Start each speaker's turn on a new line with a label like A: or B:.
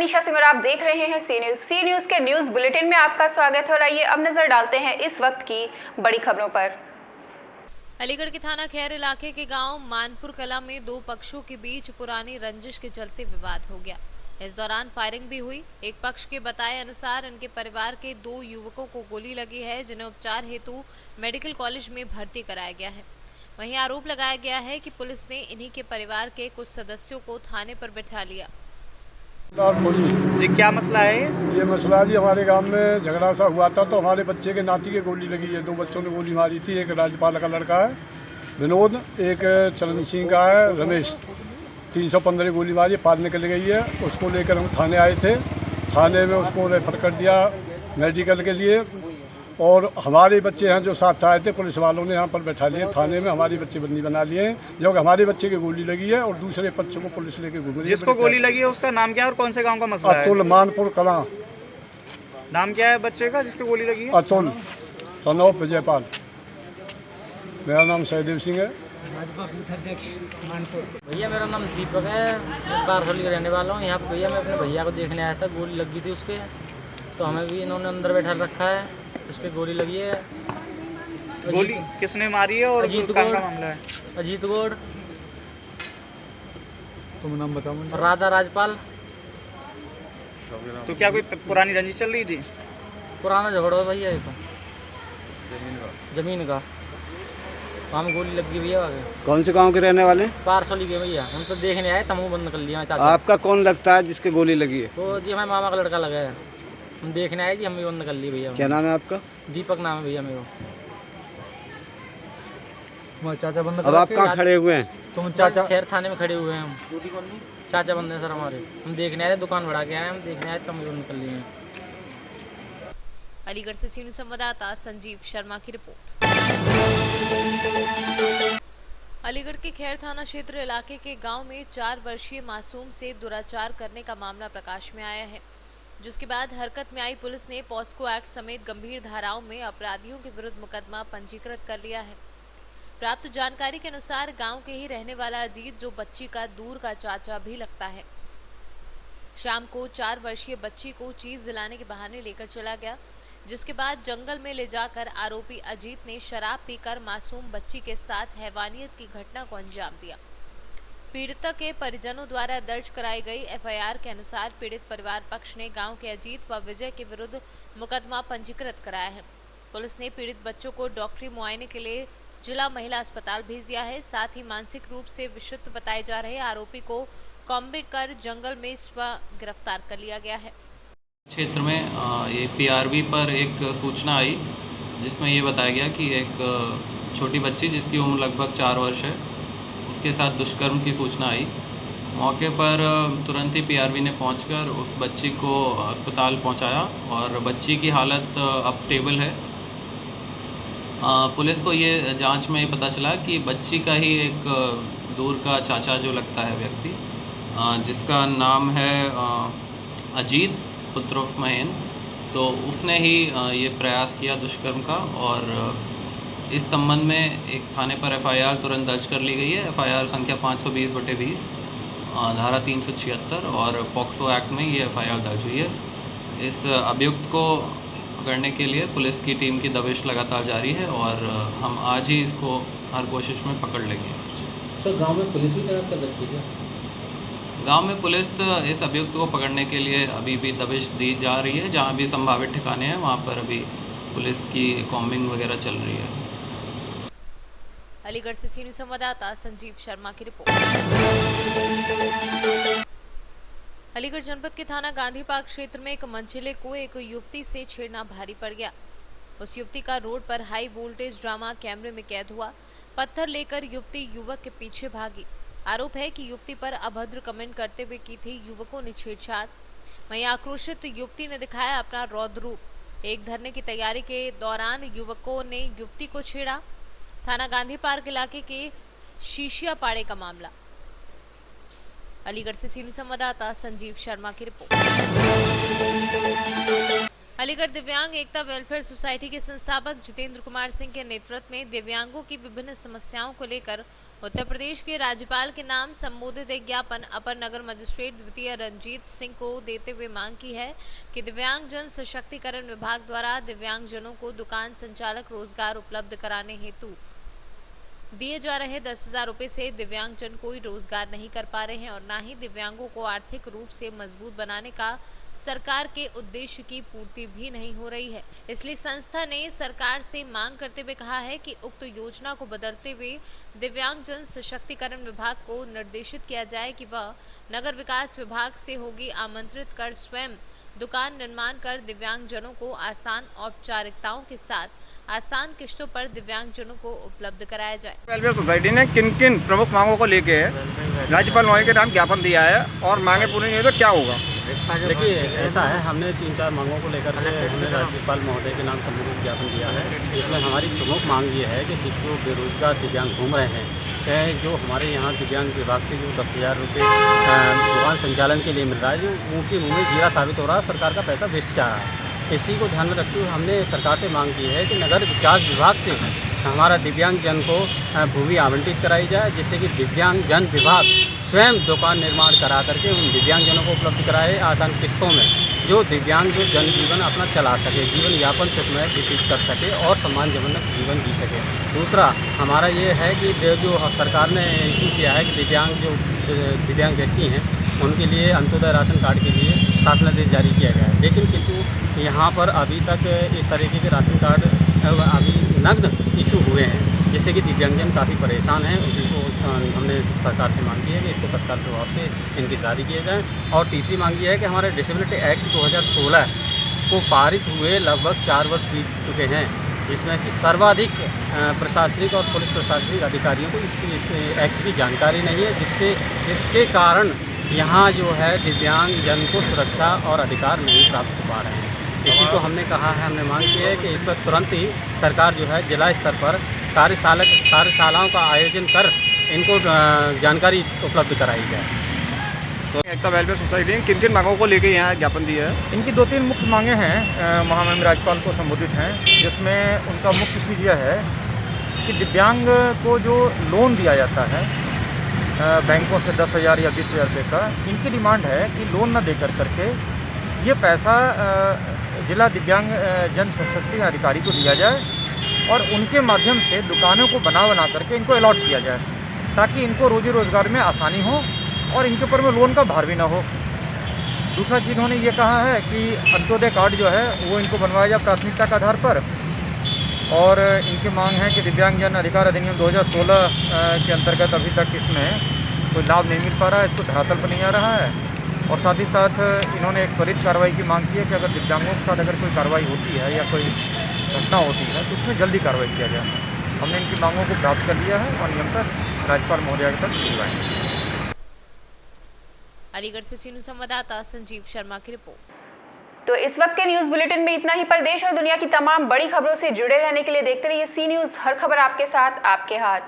A: मनीषा सिंह और आप देख रहे हैं सी न्यूज़। सी न्यूज़ के न्यूज़ बुलेटिन में आपका स्वागत है और आइए अब नजर डालते हैं इस वक्त की बड़ी खबरों पर।
B: अलीगढ़ के थाना खैर इलाके के गांव मानपुर कला में दो पक्षों के बीच पुरानी रंजिश के चलते विवाद हो गया। इस दौरान फायरिंग भी हुई। एक पक्ष के बताए अनुसार इनके परिवार के दो युवकों को गोली लगी है, जिन्हें उपचार हेतु मेडिकल कॉलेज में भर्ती कराया गया है। वहीं आरोप लगाया गया है कि पुलिस ने इन्हीं के परिवार के कुछ सदस्यों को थाने पर बिठा लिया।
C: जी क्या मसला है?
D: ये मसला जी हमारे गांव में झगड़ा सा हुआ था, तो हमारे बच्चे के नाती के गोली लगी है। दो बच्चों ने गोली मारी थी। एक राज्यपाल का लड़का है विनोद, एक चरण सिंह का है रमेश। 315 गोली मारी, पार निकल गई है। उसको लेकर हम थाने आए थे। थाने में उसको रेफर कर दिया मेडिकल के लिए। और हमारे बच्चे हैं जो साथ आए थे, पुलिस वालों ने यहाँ पर बैठा लिए थाने में। हमारे बच्चे बंदी बना लिए हैं, जबकि हमारे बच्चे की गोली लगी है और दूसरे बच्चे को पुलिस लेके घूम रही है।
C: जिसको गोली लगी है उसका नाम क्या है और कौन से गांव का मसला है?
D: अतुल, मानपुर कला।
C: नाम क्या है बच्चे का जिसको गोली लगी है?
D: अतुल, सनोप विजयपाल। मेरा नाम सहदेव सिंह है।
E: भाजपा बूथ अध्यक्ष मानपुर। भैया मेरा नाम दीपक है, मैं बारसोली का रहने वाला हूँ। यहाँ पे भैया मैं अपने भैया को देखने आया था, गोली लगी थी उसके, तो हमें भी इन्होंने अंदर बैठा रखा है। उसके गोली लगी है।
C: गोली किसने मारी है और
E: अजीत
C: कहाँ
E: गौड़।
C: का मामला है?
E: अजीत गौड़।
D: तुम नाम बताओ मुझे।
E: राधा राजपाल।
C: तो क्या कोई पुरानी रंजिश चल रही थी?
E: पुराना झगड़ा है भैया, ये तो जमीन का। हम गोली लग गई भैया आगे।
F: कौन से गांव के रहने वाले हैं?
E: बारसोली के भैया, हम तो देखने आए, तमू बंद कर लिया चाचा।
F: आपका कौन लगता है जिसके गोली लगी है?
E: तो जी हमारे मामा का लड़का लगा है, हम देखने आए जी, हम भी बंद कर लिए भैया।
F: क्या नाम है आपका?
E: दीपक नाम है भैया मेरा।
D: चाचा बंद।
F: अब आप कहाँ खड़े हुए हैं?
E: तुम चाचा खैर थाने में खड़े हुए हैं हम। चाचा बंद है सर हमारे, हम देखने आए, दुकान बढ़ा के आए, हम देखने आए, कम बंद कर लिए हैं।
B: अलीगढ़ से सी न्यूज़ संवाददाता संजीव शर्मा की रिपोर्ट। अलीगढ़ के खैर थाना क्षेत्र इलाके के गांव में 4 वर्षीय मासूम से दुराचार करने का मामला प्रकाश में आया है, जिसके बाद हरकत में आई पुलिस ने पॉस्को एक्ट समेत गंभीर धाराओं में अपराधियों के विरुद्ध मुकदमा पंजीकृत कर लिया है। प्राप्त जानकारी के अनुसार गांव के ही रहने वाला अजीत, जो बच्ची का दूर का चाचा भी लगता है, शाम को 4 वर्षीय बच्ची को चीज दिलाने के बहाने लेकर चला गया, जिसके बाद जंगल में ले जाकर आरोपी अजीत ने शराब पीकर मासूम बच्ची के साथ हैवानियत की घटना को अंजाम दिया। पीड़िता के परिजनों द्वारा दर्ज कराई गई एफआईआर के अनुसार पीड़ित परिवार पक्ष ने गांव के अजीत व विजय के विरुद्ध मुकदमा पंजीकृत कराया है। पुलिस ने पीड़ित बच्चों को डॉक्टरी मुआयने के लिए जिला महिला अस्पताल भेज दिया है। साथ ही मानसिक रूप से विक्षिप्त बताए जा रहे आरोपी को कॉम्बे कर जंगल में स्व गिरफ्तार कर लिया गया है।
G: क्षेत्र में ये पीआरवी पर एक सूचना आई, जिसमें ये बताया गया कि एक छोटी बच्ची जिसकी उम्र लगभग 4 वर्ष है, उसके साथ दुष्कर्म की सूचना आई। मौके पर तुरंत ही पीआरवी ने पहुंचकर उस बच्ची को अस्पताल पहुंचाया और बच्ची की हालत अब स्टेबल है। पुलिस को ये जांच में पता चला कि बच्ची का ही एक दूर का चाचा जो लगता है व्यक्ति, जिसका नाम है अजीत पुत्र उर्फ महेंद्र, तो उसने ही ये प्रयास किया दुष्कर्म का। और इस संबंध में एक थाने पर एफआईआर तुरंत दर्ज कर ली गई है। एफआईआर संख्या 520/20, धारा 376 और पॉक्सो एक्ट में ये एफआईआर दर्ज हुई है। इस अभियुक्त को पकड़ने के लिए पुलिस की टीम की दबिश लगातार जारी है और हम आज ही इसको हर कोशिश में पकड़ लेंगे।
E: सर गांव में पुलिस भी तैनात कर रखी है?
G: गांव में पुलिस इस अभियुक्त को पकड़ने के लिए अभी भी दबिश दी जा रही है। जहां भी संभावित ठिकाने हैं वहां पर अभी पुलिस की कॉम्बिंग वगैरह चल रही है।
B: अलीगढ़ से सी न्यूज़ संवाददाता संजीव शर्मा की रिपोर्ट। अलीगढ़ जनपद के थाना गांधी पार्क क्षेत्र में एक मंझिले को एक युवती से छेड़ना भारी पड़ गया। उस युवती का रोड पर हाई वोल्टेज ड्रामा कैमरे में कैद हुआ। पत्थर लेकर युवती युवक के पीछे भागी। आरोप है कि युवती पर अभद्र कमेंट करते हुए की थी युवकों ने छेड़छाड़। वहीं आक्रोशित युवती ने दिखाया अपना रौद्र रूप। एक धरने की तैयारी के दौरान युवकों ने युवती को छेड़ा। थाना गांधी पार्क इलाके के शीशिया पाड़े का मामला। अलीगढ़ से सीनियर संवाददाता संजीव शर्मा की रिपोर्ट। अलीगढ़ दिव्यांग एकता वेलफेयर सोसाइटी के संस्थापक जितेंद्र कुमार सिंह के नेतृत्व में दिव्यांगों की विभिन्न समस्याओं को लेकर उत्तर प्रदेश के राज्यपाल के नाम संबोधित एक ज्ञापन अपर नगर मजिस्ट्रेट द्वितीय रंजीत सिंह को देते हुए मांग की है कि दिव्यांग जन सशक्तिकरण विभाग द्वारा दिव्यांगजनों को दुकान संचालक रोजगार उपलब्ध कराने हेतु दिए जा रहे 10,000 रुपये से दिव्यांगजन कोई रोजगार नहीं कर पा रहे हैं और ना ही दिव्यांगों को आर्थिक रूप से मजबूत बनाने का सरकार के उद्देश्य की पूर्ति भी नहीं हो रही है। इसलिए संस्था ने सरकार से मांग करते हुए कहा है कि उक्त योजना को बदलते हुए दिव्यांगजन सशक्तिकरण विभाग को निर्देशित किया जाए कि वह नगर विकास विभाग से होगी आमंत्रित कर स्वयं दुकान निर्माण कर दिव्यांगजनों को आसान औपचारिकताओं के साथ आसान किस्तों पर दिव्यांगजनों को उपलब्ध कराया जाए।
C: वेलफेयर सोसाइटी ने किन किन प्रमुख मांगों को लेके राज्यपाल महोदय के नाम ज्ञापन दिया है और मांगे पूरी नहीं हुई तो क्या होगा?
H: देखिए, ऐसा है, हमने 3-4 मांगों को लेकर हमने राज्यपाल महोदय के नाम संबोधित ज्ञापन दिया है। इसमें हमारी प्रमुख मांग ये है कि जो बेरोजगार दिव्यांग घूम रहे हैं, जो हमारे यहाँ दिव्यांग विभाग से जो 10,000 रुपये दुकान संचालन के लिए मिल रहा है, जो उनके मुँह में जीरा साबित हो रहा है, सरकार का पैसा वेस्ट जा रहा है। इसी को ध्यान में रखते हुए हमने सरकार से मांग की है कि नगर विकास विभाग से हमारा दिव्यांगजन को भूमि आवंटित कराई जाए, जिससे कि दिव्यांगजन विभाग स्वयं दुकान निर्माण करा करके उन दिव्यांगजनों को उपलब्ध कराए आसान किस्तों में, जो दिव्यांग जो जनजीवन अपना चला सके, जीवन यापन सुखमय व्यतीत कर सके और सम्मानजनक जीवन जी सके। दूसरा हमारा ये है कि जो सरकार ने इशू किया है कि दिव्यांग व्यक्ति हैं उनके लिए अंत्योदय राशन कार्ड के लिए शासनादेश जारी किया गया है, लेकिन किंतु यहाँ पर अभी तक इस तरीके के राशन कार्ड अभी नग्न इशू हुए हैं, जिससे कि दिव्यांगजन काफ़ी परेशान हैं। जिसको हमने सरकार से मांग की है कि इसको तत्काल प्रभाव से इनकी जारी किए जाएँ। और तीसरी मांग ये है कि हमारे डिसेबिलिटी एक्ट 2016 को पारित हुए लगभग 4 वर्ष बीत चुके हैं, जिसमें कि सर्वाधिक प्रशासनिक और पुलिस प्रशासनिक अधिकारियों को इस एक्ट की जानकारी नहीं है, जिसके कारण यहाँ जो है दिव्यांगजन को सुरक्षा और अधिकार नहीं प्राप्त हो पा रहे हैं। इसी को हमने कहा है, हमने मांग की है कि इस पर तुरंत ही सरकार जो है जिला स्तर पर कार्यशालाओं का आयोजन कर इनको जानकारी उपलब्ध कराई जाए।
C: तो एकता वेलफेयर सोसाइटी ने किन किन मांगों को लेके यहाँ ज्ञापन दिया है?
I: इनकी 2-3 मुख्य मांगे हैं, महामहिम राज्यपाल को संबोधित हैं, जिसमें उनका मुख्य चीज़ यह है कि दिव्यांग को जो लोन दिया जाता है बैंकों से 10,000 या 20,000 रुपये का, इनकी डिमांड है कि लोन न देकर करके ये पैसा जिला दिव्यांग जन सशक्तिकरण अधिकारी को दिया जाए और उनके माध्यम से दुकानों को बना करके इनको अलॉट किया जाए, ताकि इनको रोजी रोजगार में आसानी हो और इनके ऊपर में लोन का भार भी ना हो। दूसरा चीज़ उन्होंने ये कहा है कि अंत्योदय कार्ड जो है वो इनको बनवाया जाए प्राथमिकता के आधार पर। और इनकी मांग है कि दिव्यांगजन अधिकार अधिनियम 2016 के अंतर्गत अभी तक इसमें कोई लाभ नहीं मिल पा रहा है, इसको धरातल पर नहीं आ रहा है। और साथ ही साथ इन्होंने एक त्वरित कार्रवाई की मांग की है कि अगर दिव्यांगों के साथ अगर कोई कार्रवाई होती है या कोई घटना होती है तो उसमें जल्दी कार्रवाई किया जाए। हमने इनकी मांगों को प्राप्त कर लिया है और निरंतर राज्यपाल महोदय तक भिजवाएंगे।
B: अलीगढ़ से सीनू संवाददाता संजीव शर्मा की रिपोर्ट।
A: तो इस वक्त के न्यूज बुलेटिन में इतना ही। पर देश और दुनिया की तमाम बड़ी खबरों से जुड़े रहने के लिए देखते रहिए सी न्यूज़, हर खबर आपके साथ, आपके हाथ।